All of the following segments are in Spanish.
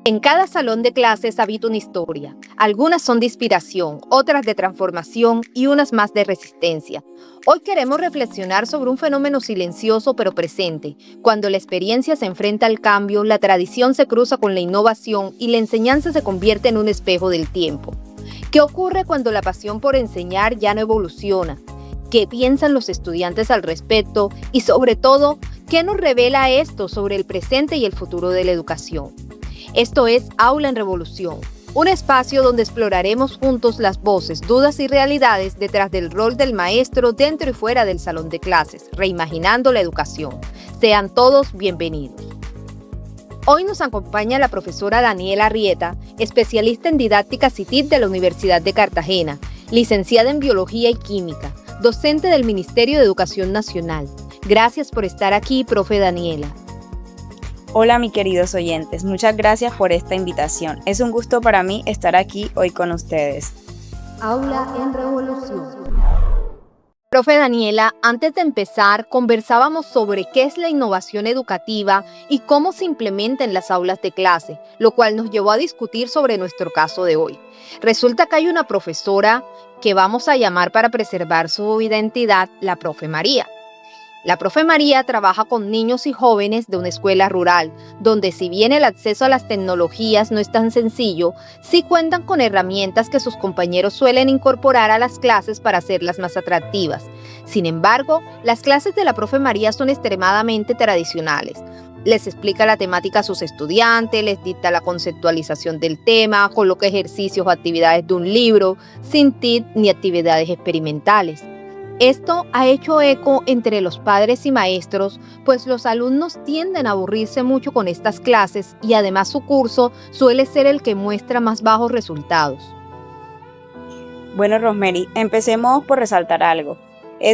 En cada salón de clases habita una historia. Algunas son de inspiración, otras de transformación y unas más de resistencia. Hoy queremos reflexionar sobre un fenómeno silencioso pero presente. Cuando la experiencia se enfrenta al cambio, la tradición se cruza con la innovación y la enseñanza se convierte en un espejo del tiempo. ¿Qué ocurre cuando la pasión por enseñar ya no evoluciona? ¿Qué piensan los estudiantes al respecto? Y sobre todo, ¿qué nos revela esto sobre el presente y el futuro de la educación? Esto es Aula en Revolución, un espacio donde exploraremos juntos las voces, dudas y realidades detrás del rol del maestro dentro y fuera del salón de clases, reimaginando la educación. Sean todos bienvenidos. Hoy nos acompaña la profesora Daniela Arrieta, especialista en didáctica CITID de la Universidad de Cartagena, licenciada en Biología y Química, docente del Ministerio de Educación Nacional. Gracias por estar aquí, profe Daniela. Hola mis queridos oyentes, muchas gracias por esta invitación. Es un gusto para mí estar aquí hoy con ustedes. Aula en Revolución. Profe Daniela, antes de empezar, conversábamos sobre qué es la innovación educativa y cómo se implementa en las aulas de clase, lo cual nos llevó a discutir sobre nuestro caso de hoy. Resulta que hay una profesora que vamos a llamar para preservar su identidad, la profe María. La profe María trabaja con niños y jóvenes de una escuela rural, donde si bien el acceso a las tecnologías no es tan sencillo, sí cuentan con herramientas que sus compañeros suelen incorporar a las clases para hacerlas más atractivas. Sin embargo, las clases de la profe María son extremadamente tradicionales. Les explica la temática a sus estudiantes, les dicta la conceptualización del tema, coloca ejercicios o actividades de un libro, sin TIC ni actividades experimentales. Esto ha hecho eco entre los padres y maestros, pues los alumnos tienden a aburrirse mucho con estas clases y además su curso suele ser el que muestra más bajos resultados. Bueno, Rosemary, empecemos por resaltar algo.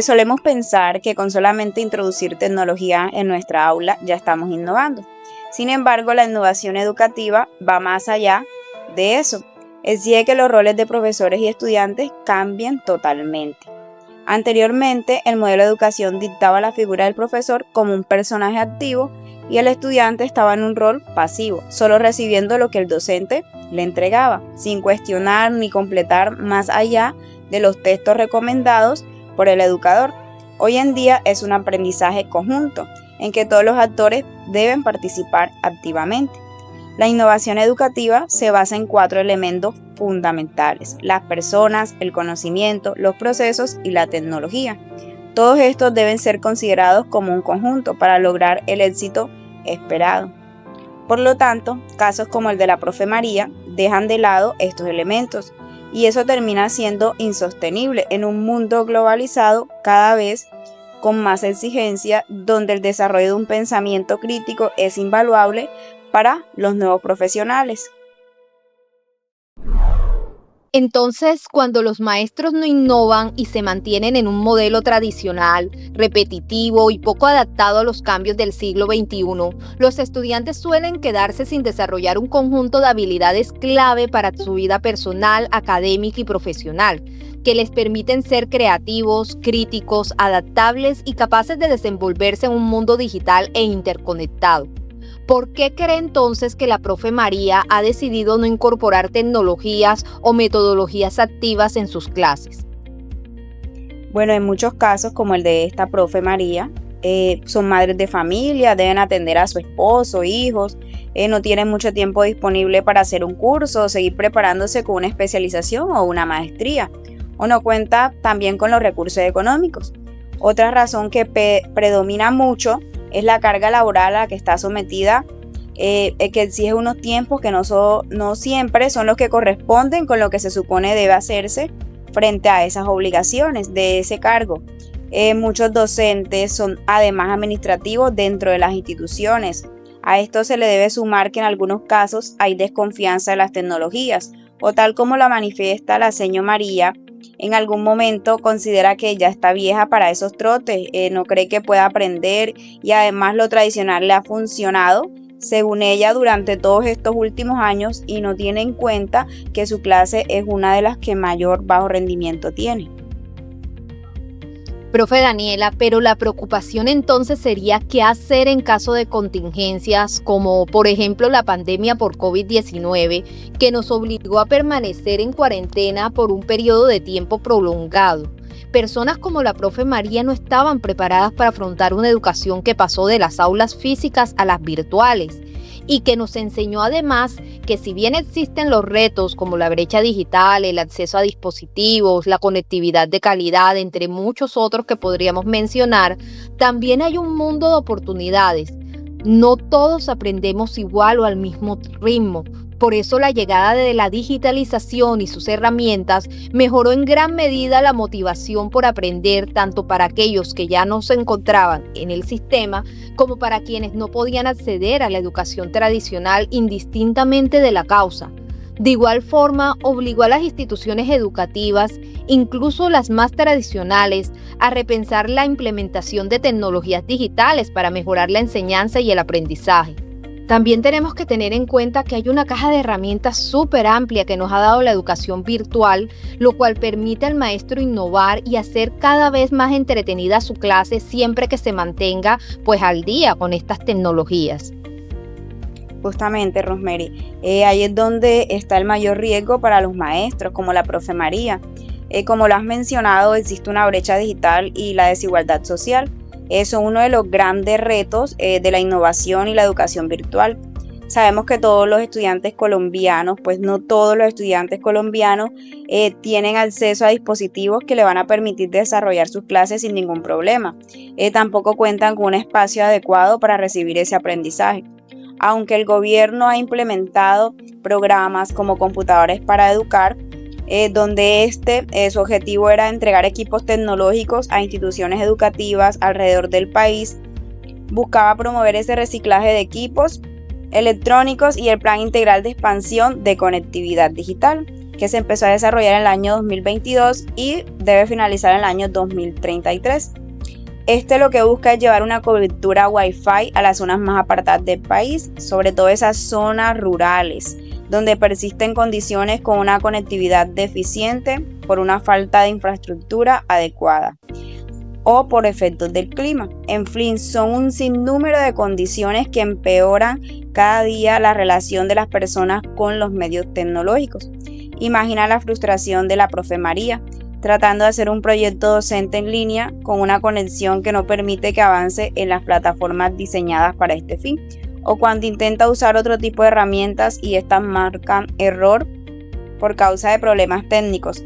Solemos pensar que con solamente introducir tecnología en nuestra aula ya estamos innovando. Sin embargo, la innovación educativa va más allá de eso. Exige que los roles de profesores y estudiantes cambien totalmente. Anteriormente, el modelo de educación dictaba la figura del profesor como un personaje activo y el estudiante estaba en un rol pasivo, solo recibiendo lo que el docente le entregaba, sin cuestionar ni completar más allá de los textos recomendados por el educador. Hoy en día es un aprendizaje conjunto, en que todos los actores deben participar activamente. La innovación educativa se basa en 4 elementos fundamentales: las personas, el conocimiento, los procesos y la tecnología. Todos estos deben ser considerados como un conjunto para lograr el éxito esperado. Por lo tanto, casos como el de la profe María dejan de lado estos elementos y eso termina siendo insostenible en un mundo globalizado cada vez con más exigencia, donde el desarrollo de un pensamiento crítico es invaluable para los nuevos profesionales. Entonces, cuando los maestros no innovan y se mantienen en un modelo tradicional, repetitivo y poco adaptado a los cambios del siglo XXI, los estudiantes suelen quedarse sin desarrollar un conjunto de habilidades clave para su vida personal, académica y profesional, que les permiten ser creativos, críticos, adaptables y capaces de desenvolverse en un mundo digital e interconectado. ¿Por qué cree entonces que la profe María ha decidido no incorporar tecnologías o metodologías activas en sus clases? Bueno, en muchos casos, como el de esta profe María, son madres de familia, deben atender a su esposo, hijos, no tienen mucho tiempo disponible para hacer un curso o seguir preparándose con una especialización o una maestría, o no cuenta también con los recursos económicos. Otra razón que predomina mucho es la carga laboral a la que está sometida, que exige unos tiempos que no siempre son los que corresponden con lo que se supone debe hacerse frente a esas obligaciones de ese cargo. Muchos docentes son además administrativos dentro de las instituciones. A esto se le debe sumar que en algunos casos hay desconfianza de las tecnologías, o tal como la manifiesta la señora María, en algún momento considera que ya está vieja para esos trotes, no cree que pueda aprender y además lo tradicional le ha funcionado, según ella, durante todos estos últimos años y no tiene en cuenta que su clase es una de las que mayor bajo rendimiento tiene. Profe Daniela, pero la preocupación entonces sería qué hacer en caso de contingencias como por ejemplo la pandemia por COVID-19 que nos obligó a permanecer en cuarentena por un periodo de tiempo prolongado. Personas como la profe María no estaban preparadas para afrontar una educación que pasó de las aulas físicas a las virtuales y que nos enseñó además que si bien existen los retos como la brecha digital, el acceso a dispositivos, la conectividad de calidad, entre muchos otros que podríamos mencionar, también hay un mundo de oportunidades. No todos aprendemos igual o al mismo ritmo. Por eso la llegada de la digitalización y sus herramientas mejoró en gran medida la motivación por aprender tanto para aquellos que ya no se encontraban en el sistema como para quienes no podían acceder a la educación tradicional indistintamente de la causa. De igual forma, obligó a las instituciones educativas, incluso las más tradicionales, a repensar la implementación de tecnologías digitales para mejorar la enseñanza y el aprendizaje. También tenemos que tener en cuenta que hay una caja de herramientas súper amplia que nos ha dado la educación virtual, lo cual permite al maestro innovar y hacer cada vez más entretenida su clase siempre que se mantenga pues al día con estas tecnologías. Justamente, Rosemary, ahí es donde está el mayor riesgo para los maestros, como la profe María. Como lo has mencionado, existe una brecha digital y la desigualdad social. Son uno de los grandes retos de la innovación y la educación virtual. Sabemos que todos los estudiantes colombianos, pues no todos los estudiantes colombianos tienen acceso a dispositivos que le van a permitir desarrollar sus clases sin ningún problema. Tampoco cuentan con un espacio adecuado para recibir ese aprendizaje. Aunque el gobierno ha implementado programas como Computadores para Educar, donde su objetivo era entregar equipos tecnológicos a instituciones educativas alrededor del país, buscaba promover ese reciclaje de equipos electrónicos y el Plan Integral de Expansión de Conectividad Digital, que se empezó a desarrollar en el año 2022 y debe finalizar en el año 2033. Lo que busca es llevar una cobertura Wi-Fi a las zonas más apartadas del país, sobre todo esas zonas rurales, donde persisten condiciones con una conectividad deficiente por una falta de infraestructura adecuada o por efectos del clima. En fin, son un sinnúmero de condiciones que empeoran cada día la relación de las personas con los medios tecnológicos. Imagina la frustración de la profe María, tratando de hacer un proyecto docente en línea con una conexión que no permite que avance en las plataformas diseñadas para este fin, o cuando intenta usar otro tipo de herramientas y estas marcan error por causa de problemas técnicos.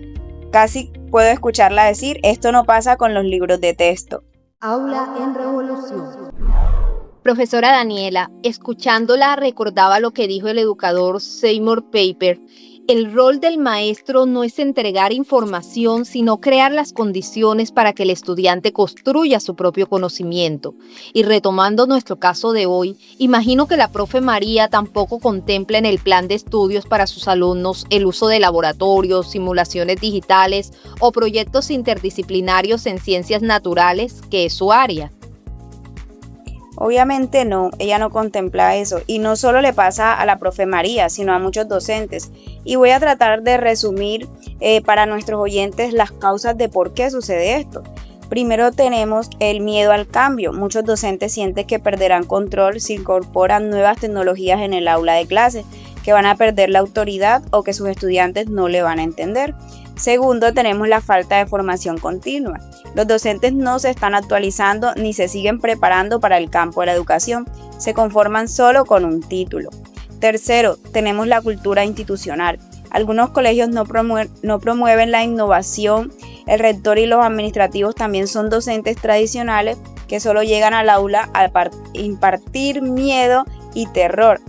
Casi puedo escucharla decir, esto no pasa con los libros de texto. Aula en revolución. Profesora Daniela, escuchándola recordaba lo que dijo el educador Seymour Papert. El rol del maestro no es entregar información, sino crear las condiciones para que el estudiante construya su propio conocimiento. Y retomando nuestro caso de hoy, imagino que la profe María tampoco contempla en el plan de estudios para sus alumnos el uso de laboratorios, simulaciones digitales o proyectos interdisciplinarios en ciencias naturales, que es su área. Obviamente no, ella no contempla eso y no solo le pasa a la profe María, sino a muchos docentes. Y voy a tratar de resumir para nuestros oyentes las causas de por qué sucede esto. Primero tenemos el miedo al cambio. Muchos docentes sienten que perderán control si incorporan nuevas tecnologías en el aula de clase, que van a perder la autoridad o que sus estudiantes no le van a entender. Segundo, tenemos la falta de formación continua. Los docentes no se están actualizando ni se siguen preparando para el campo de la educación, se conforman solo con un título. Tercero, tenemos la cultura institucional. Algunos colegios no promueven la innovación. El rector y los administrativos también son docentes tradicionales que solo llegan al aula a impartir miedo y terror.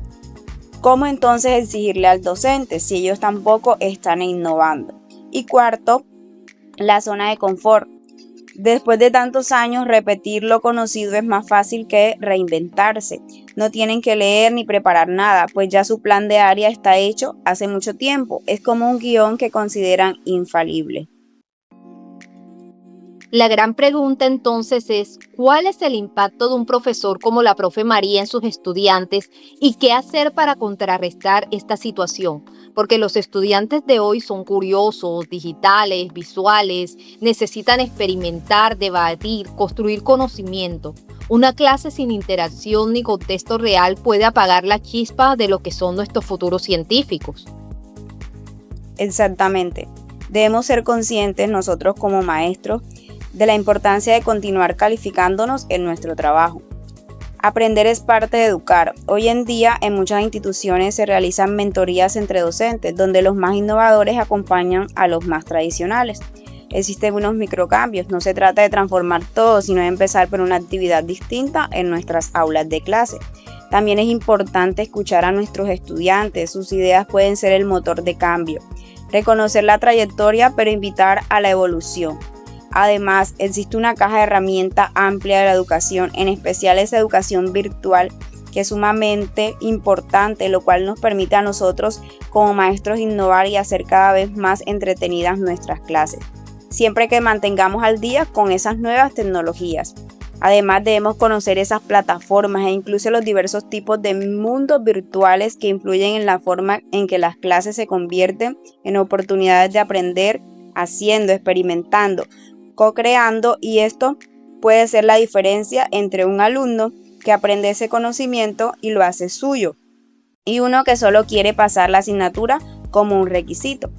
¿Cómo entonces exigirle al docente si ellos tampoco están innovando? Y cuarto, la zona de confort. Después de tantos años, repetir lo conocido es más fácil que reinventarse. No tienen que leer ni preparar nada, pues ya su plan de área está hecho hace mucho tiempo. Es como un guión que consideran infalible. La gran pregunta entonces es, ¿cuál es el impacto de un profesor como la profe María en sus estudiantes y qué hacer para contrarrestar esta situación? Porque los estudiantes de hoy son curiosos, digitales, visuales, necesitan experimentar, debatir, construir conocimiento. Una clase sin interacción ni contexto real puede apagar la chispa de lo que son nuestros futuros científicos. Exactamente. Debemos ser conscientes nosotros como maestros de la importancia de continuar calificándonos en nuestro trabajo. Aprender es parte de educar. Hoy en día en muchas instituciones se realizan mentorías entre docentes, donde los más innovadores acompañan a los más tradicionales. Existen unos microcambios, no se trata de transformar todo, sino de empezar por una actividad distinta en nuestras aulas de clase. También es importante escuchar a nuestros estudiantes, sus ideas pueden ser el motor de cambio. Reconocer la trayectoria, pero invitar a la evolución. Además, existe una caja de herramientas amplia de la educación, en especial esa educación virtual, que es sumamente importante, lo cual nos permite a nosotros como maestros innovar y hacer cada vez más entretenidas nuestras clases, siempre que mantengamos al día con esas nuevas tecnologías. Además, debemos conocer esas plataformas e incluso los diversos tipos de mundos virtuales que influyen en la forma en que las clases se convierten en oportunidades de aprender, haciendo, experimentando, co-creando, y esto puede ser la diferencia entre un alumno que aprende ese conocimiento y lo hace suyo, y uno que solo quiere pasar la asignatura como un requisito.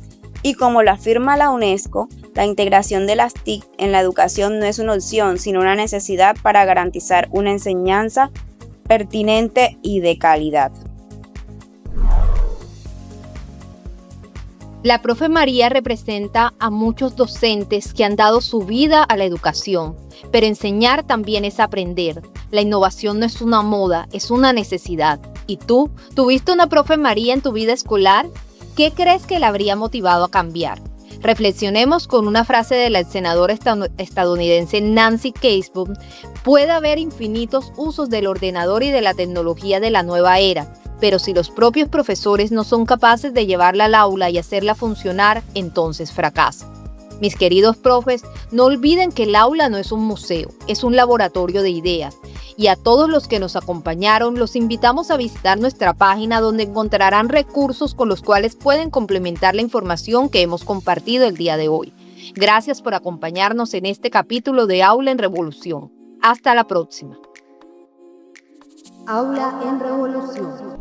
Y como lo afirma la UNESCO, la integración de las TIC en la educación no es una opción, sino una necesidad para garantizar una enseñanza pertinente y de calidad. La profe María representa a muchos docentes que han dado su vida a la educación, pero enseñar también es aprender. La innovación no es una moda, es una necesidad. ¿Y tú? ¿Tuviste una profe María en tu vida escolar? ¿Qué crees que la habría motivado a cambiar? Reflexionemos con una frase de la senadora estadounidense Nancy Kaseboom: puede haber infinitos usos del ordenador y de la tecnología de la nueva era, pero si los propios profesores no son capaces de llevarla al aula y hacerla funcionar, entonces fracasa. Mis queridos profes, no olviden que el aula no es un museo, es un laboratorio de ideas. Y a todos los que nos acompañaron, los invitamos a visitar nuestra página, donde encontrarán recursos con los cuales pueden complementar la información que hemos compartido el día de hoy. Gracias por acompañarnos en este capítulo de Aula en Revolución. Hasta la próxima. Aula en Revolución.